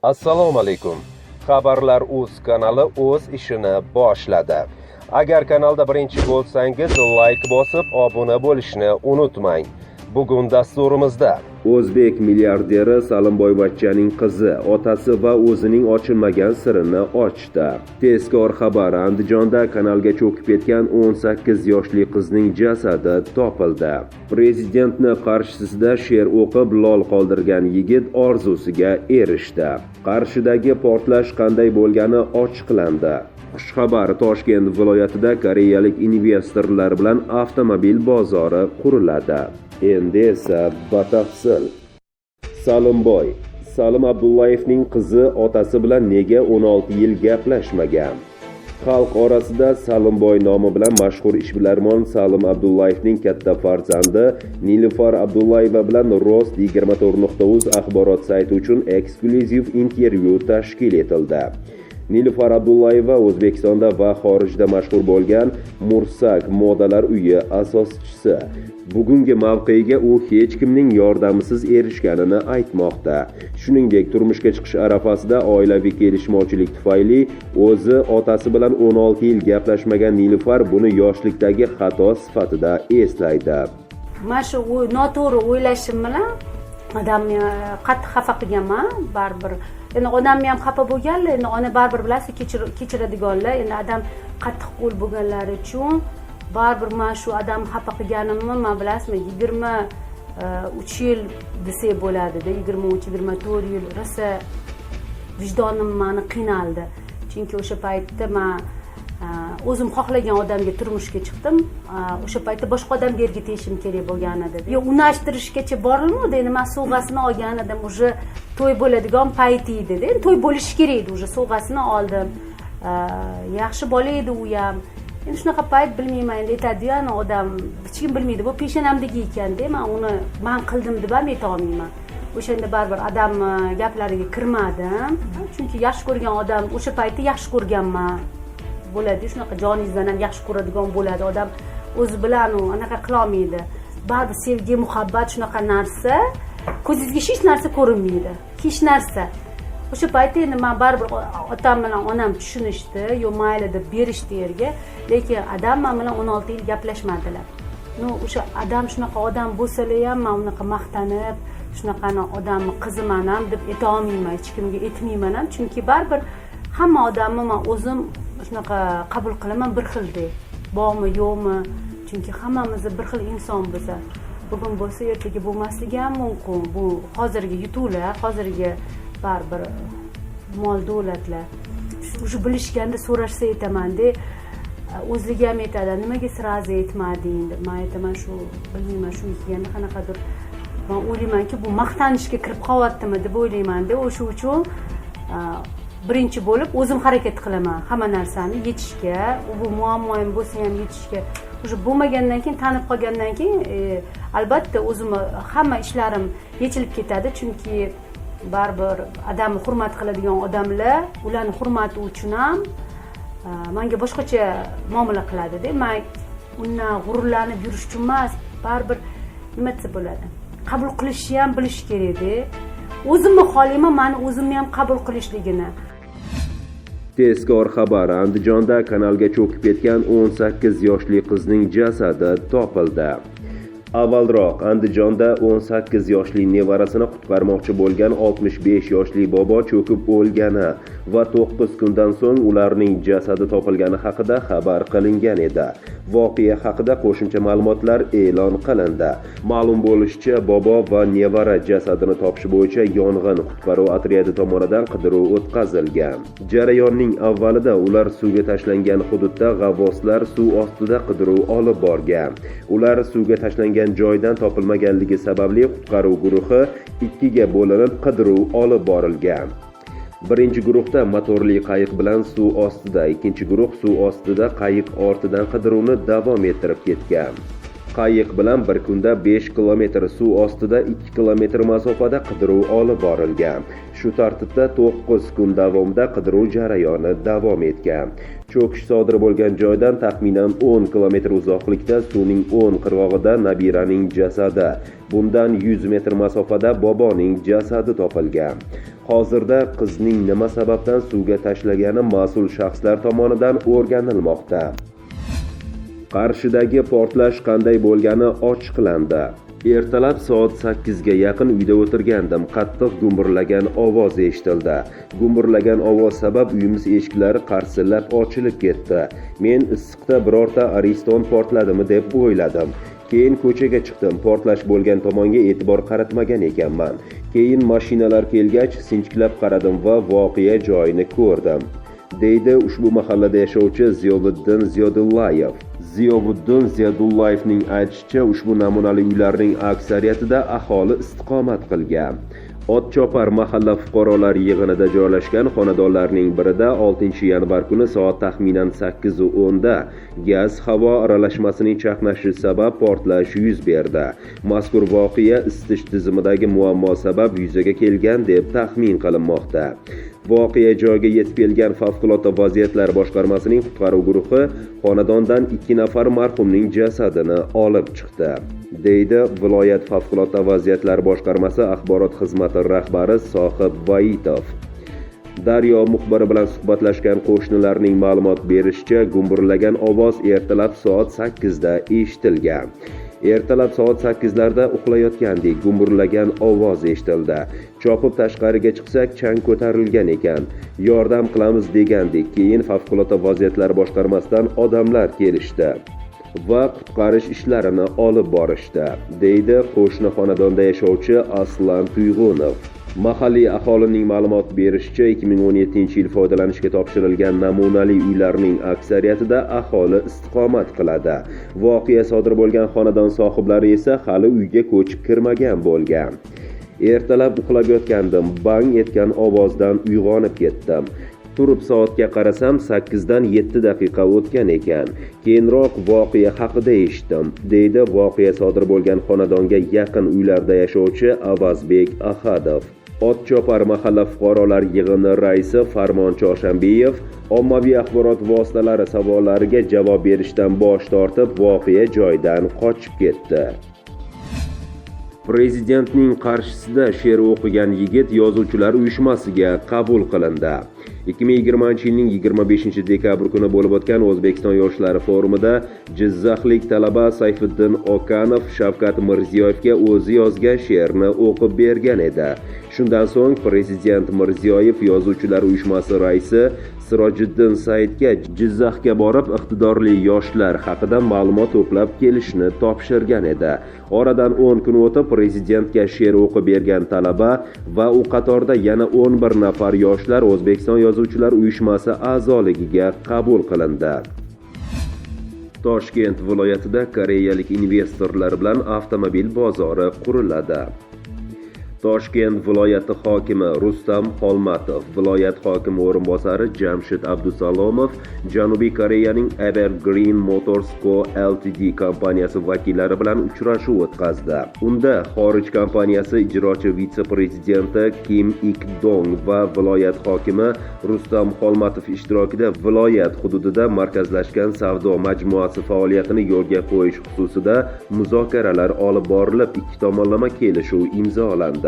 Assalomu alaykum. Xabarlar.uz kanali o'z ishini boshladi. Agar kanalda birinchi bo'lsangiz, like bosib, obuna bo'lishni unutmang. Bugun dasturimizda o'zbek milliarderi Salimboyvachchaning qizi, otasi va o'zining ochilmagan sirini ochdi. Tezkor xabar: Andijonda kanalga cho'kib ketgan 18 yoshli qizning jasadi topildi. Prezidentni qarshisida she'r o'qib lol qoldirgan yigit orzusiga erishdi. Qarshidagi portlash qanday bo'lgani ochiqlandi. Xushxabar: Toshkent viloyatida koreyalik investorlar bilan avtomobil bozori quriladi. Endi esa batafsil. Salim Abdullayevning qizi otasi bilan nega 16 yil gaplashmagan? Xalq orasida Salimboy nomi bilan mashhur ishbilarmon Salim Abdullayevning katta farzandi Nilufar Abdullayeva bilan Rost 24.uz axborot sayti uchun eksklyuziv intervyu tashkil etildi. Nilufar Abdullayeva O'zbekistonda va xorijda mashhur bo'lgan Mursak modalar uyi asoschisi. Bugungi mavqeiga u hech kimning yordamisiz erishganini aytmoqda. Shuningdek, turmushga chiqish arafasida oilaviy kelishmovchilik tufayli o'zi otasi bilan 16 yil gaplashmagan Nilufar buni yoshlikdagi xato sifatida eslaydi. Mana shu noto'g'ri o'ylashim bilan odamni qattiq xafa qilganman, baribir. Endi odamni ham xafa bo'lganlar, endi ona baribir bilasiz, kechiradiganlar. Endi odam qattiq qo'l bo'lganlari uchun baribir men shu odam xafa qilganimni, men bilasizmi, 23 yil desak bo'ladi-da, 23-24 yil rosa vijdonim meni qiynaldi. Chunki o'sha paytda men o'zim xohlagan odamga turmushga chiqdim. O'sha paytda boshqa odamga ergitishim kerak bo'lgan edi. Yo, unashtirishgacha borilmadi. Endi men sovg'asini olgan edim, уже to'y bo'ladigan payt edi-da. Endi to'y bo'lishi kerak edi, уже sovg'asini oldim. Yaxshi bola edi u ham. Endi shunaqa payt bilmayman, endi aytadi-yu, ana odam hech kim bilmaydi. Bu peshonamdagi ekan-da, men uni men qildim deb ham ayta olmayman. O'shanda baribir odam gaplariga kirmadim. Chunki yaxshi ko'rgan odam o'sha paytda yaxshi ko'rganman. Bo'ladi, shunaqa joningizdan ham yaxshi ko'radigan bo'ladi. Odam o'zi bilan u anaqa qila olmaydi. Baribir sevgi, muhabbat shunaqa narsa, ko'zingizga hech narsa ko'rinmaydi. Hech narsa. O'sha paytda endi men baribir otam bilan onam tushunishdi, yo mayli deb berishdi yerga, lekin odam men bilan 16 yil gaplashmadilar. O'sha odam shunaqa odam bo'lsa-la ham men unaqa maqtanib, shunaqani odamni qiziman ham deb ayta olmayman, hech kimga aytmayman ham, chunki baribir hamma odamni men o'zim shunaqa qabul qilaman bir xilda. Bormi, yo'qmi? Chunki hammamiz bir xil inson biza. Bugun bo'lsa, ertaga bo'lmasligi ham mumkin. Bu hozirgi yutuqlar, hozirgi baribir mol davlatlar. Shu bilishganda so'rashsa aytaman-da, o'zligi ham aytadi, nimaga sirazi aytmading deb. Men aytaman, shu bilmayman, shu yetganda qanaqadir men o'ylaymanki, bu maqtanishga kirib qolyaptimi deb o'ylayman-da. O'sha uchun birinchi bo'lib o'zim harakat qilaman hamma narsani yechishga, bu muammoim bo'lsa ham yechishga. O'sha bo'lmagandan keyin, tanib qolgandan keyin albatta o'zim hamma ishlarim yechilib ketadi, chunki baribir odamni hurmat qiladigan odamlar, ularning hurmati uchun ham menga boshqacha muomala qiladi-da. Men undan g'ururlanib yurish uchun emas, baribir nima desa bo'ladi, qabul qilishni ham bilish kerak-da. O'zimni holimni meni o'zimni ham qabul qilishligini. Tezkor xabar: Andijonda kanalga cho'kib ketgan 18 yoshli qizning jasadi topildi. Avvalroq Andijonda 18 yoshli nevarasini qutqarmoqchi bo'lgan 65 yoshli bobo cho'kib o'lgani va 9 kundan so'ng ularning jasadi topilgani haqida xabar qilingan edi. Voqea haqida qo'shimcha ma'lumotlar e'lon qilindi. Ma'lum bo'lishicha, bobo va nevara jasadini topish bo'yicha yong'in qutqaruv otryadi tomonidan qidiruv o'tkazilgan. Jarayonning avvalida ular suvga tashlangan hududda g'avvoslar suv ostida qidiruv olib borgan. Ular suvga tashlangan joydan topilmaganligi sababli qutqaruv guruhi 2 ga bo'linib qidiruv olib borilgan. Birinchi guruhda motorli qayiq bilan suv ostida, ikkinchi guruh suv ostida qayiq ortidan qidiruvni davom ettirib ketgan. Qayiq bilan bir kunda 5 kilometr suv ostida 2 kilometr masofada qidiruv olib borilgan. Shu tartibda 9 kun davomida qidiruv jarayoni davom etgan. Cho'kish sodir bo'lgan joydan taxminan 10 kilometr uzoqlikda suvning 10 qirg'og'ida nabiraning jasadi, bundan 100 metr masofada boboning jasadi topilgan. Hozirda qizning nima sababdan suvga tashlagani mas'ul shaxslar tomonidan o'rganilmoqda. Qarshidagi portlash qanday bo'lgani ochiqlandi. Ertalab soat 8 ga yaqin uyda o'tirgandim. Qattiq gumburlagan ovoz eshitildi. Gumburlagan ovoz sabab uyimiz eshiklari qarsillab ochilib ketdi. Men issiqda birorta ariston portladimi deb o'yladim. Keyin ko'chaga chiqdim. Portlash bo'lgan tomonga e'tibor qaratmagan ekanman. Keyin mashinalar kelgach sinchiklab qaradim va voqea joyini ko'rdim, deydi ushbu mahallada yashovchi Ziyovuddin Ziyodullayev. Ziyovuddin Ziyodullayevning aytishicha, ushbu namunali uylarning aksariyatida aholi istiqomat qilgan. Otchopar mahalla fuqarolar yig'inida joylashgan xonadonlarning birida 6-yanvar kuni soat taxminan 8:10 da gaz havo aralashmasining chaqnashi sabab portlash yuz berdi. Mazkur voqea isitish tizimidagi muammo sabab yuzaga kelgan deb taxmin qilinmoqda. Voqea joyiga yetib kelgan favqulodda vaziyatlar boshqarmasining qutqaruv guruhi xonadondan 2 nafar marhumning jasadini olib chiqdi, deydi viloyat favqulodda vaziyatlar boshqarmasi axborot xizmati rahbari Sohib Vaitov. Daryo muxbiri bilan suhbatlashgan qo'shnilarning ma'lumot berishicha, gumburlagan ovoz ertalab soat 8 da eshitilgan. Ertalab soat 8larda uxlayotgandik, gumburlagan ovoz eshitildi. Chopib tashqariga chiqsak, chang ko'tarilgan ekan. Yordam qilamiz degandik. Keyin favqulodda vaziyatlar boshqarmasidan odamlar kelishdi va qutqarish ishlarini olib borishdi, deydi qo'shni xonadonda yashovchi Aslan Tuyg'unov. Mahalliy aholining ma'lumot berishicha, 2017-yil foydalanishga topshirilgan namunali uylarning aksariyatida aholi istiqomat qiladi. Voqea sodir bo'lgan xonadon sohiblari esa hali uyga ko'chib kirmagan bo'lgan. Ertalab uxlab yotgandim, bang etgan ovozdan uyg'onib ketdim. Turib soatga qarasam 8 dan 7 daqiqa o'tgan ekan. Keyinroq voqea haqida eshitdim, deydi voqea sodir bo'lgan xonadonga yaqin uylarda yashovchi Avazbek Ahadov. Otchopar mahalla fuqarolar yig'ini raisi Farmon Choshambiyev ommaviy axborot vositalari savollariga javob berishdan bosh tortib, voqea joyidan qochib ketdi. Prezidentning qarshisida she'r o'qigan yigit yozuvchilar uyushmasiga qabul qilindi. 2020-yilning 25-dekabr kuni bo'lib o'tgan O'zbekiston yoshlari forumida jizzaxlik talaba Sayfiddin Okanov Shavkat Mirziyoyevga o'zi yozgan she'rni o'qib bergan edi. Shundan so'ng Prezident Mirziyoyev yozuvchilar uyushmasi raisi Sirojiddin Saidga Jizzaxga borib iqtidorli yoshlar haqida ma'lumot to'plab kelishni topshirgan edi. Oradan 10 kun o'tib prezidentga she'r o'qib bergan talaba va u qatorda yana 11 nafar yoshlar O'zbekiston yozuvchilar uyushmasi a'zoligiga qabul qilindi. Toshkent viloyatida koreyalik investorlar bilan avtomobil bozori quriladi. Toshkent viloyati hokimi Rustam Xolmatov, viloyat hokimi o'rinbosari Jamshid Abdusalomov Janubiy Koreyaning Evergreen Motors Co. Ltd kompaniyasi vakillari bilan uchrashuv o'tkazdi. Unda xorij kompaniyasi ijrochi vitse-prezidenti Kim Ik-dong va viloyat hokimi Rustam Xolmatov ishtirokida viloyat hududida markazlashgan savdo majmuasi faoliyatini yo'lga qo'yish xususida muzokaralar olib borilib, ikki tomonlama kelishuv imzolandi.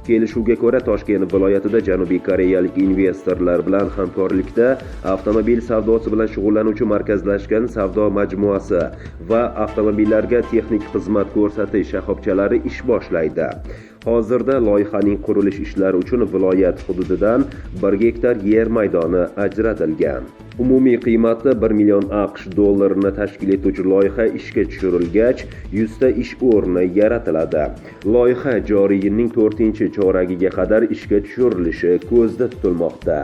Kelishuvga ko'ra Toshkent viloyatida Janubiy koreyalik investorlar bilan hamkorlikda avtomobil savdosi bilan shug'ullanuvchi markazlashgan savdo majmuasi va avtomobillarga texnik xizmat ko'rsatish shoxobchalari ish boshlaydi. Hozirda loyihaning qurilish ishlari uchun viloyat hududidan 1 gektar yer maydoni ajratilgan. Umumiy qiymati 1 million AQSh dollarini tashkil etuvchi loyiha ishga tushirilgach, 100 ta ish o'rni yaratiladi. Loyiha joriy yilning 4-choragiga qadar ishga tushirilishi ko'zda tutilmoqda.